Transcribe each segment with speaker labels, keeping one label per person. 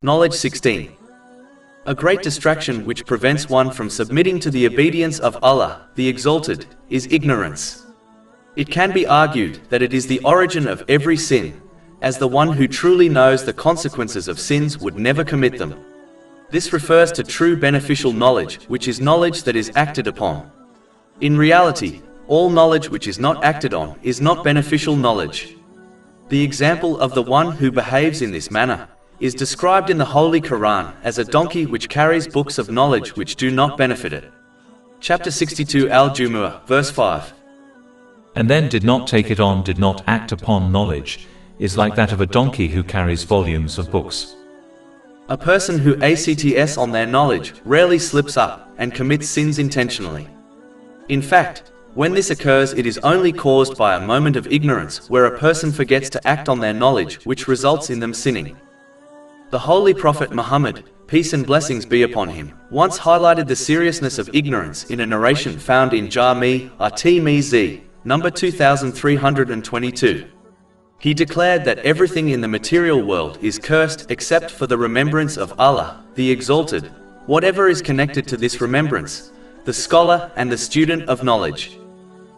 Speaker 1: Knowledge 16. A great distraction which prevents one from submitting to the obedience of Allah, the Exalted, is ignorance. It can be argued that it is the origin of every sin, as the one who truly knows the consequences of sins would never commit them. This refers to true beneficial knowledge, which is knowledge that is acted upon. In reality, all knowledge which is not acted on is not beneficial knowledge. The example of the one who behaves in this manner is described in the Holy Quran as a donkey which carries books of knowledge which do not benefit it. Chapter 62 Al-Jumu'ah, verse 5.
Speaker 2: And then did not take it on, did not act upon knowledge, is like that of a donkey who carries volumes of books.
Speaker 1: A person who acts on their knowledge rarely slips up and commits sins intentionally. In fact, when this occurs, it is only caused by a moment of ignorance where a person forgets to act on their knowledge, which results in them sinning. The Holy Prophet Muhammad, peace and blessings be upon him, once highlighted the seriousness of ignorance in a narration found in Jami' at-Tirmidhi, number 2322. He declared that everything in the material world is cursed except for the remembrance of Allah, the Exalted, whatever is connected to this remembrance, the scholar and the student of knowledge.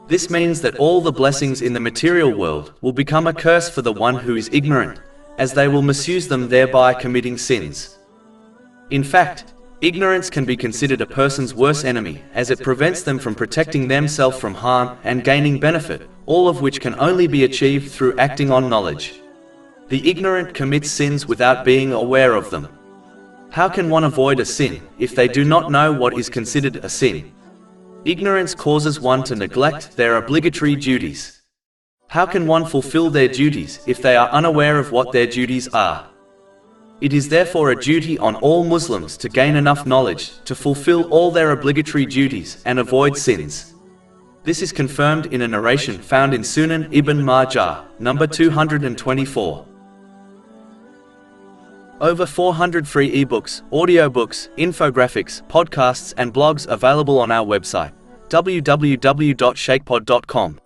Speaker 1: This means that all the blessings in the material world will become a curse for the one who is ignorant, as they will misuse them, thereby committing sins. In fact, ignorance can be considered a person's worst enemy, as it prevents them from protecting themselves from harm and gaining benefit, all of which can only be achieved through acting on knowledge. The ignorant commits sins without being aware of them. How can one avoid a sin if they do not know what is considered a sin? Ignorance causes one to neglect their obligatory duties. How can one fulfill their duties if they are unaware of what their duties are? It is therefore a duty on all Muslims to gain enough knowledge to fulfill all their obligatory duties and avoid sins. This is confirmed in a narration found in Sunan Ibn Majah, number 224. Over 400 free ebooks, audiobooks, infographics, podcasts and blogs available on our website, www.shakepod.com.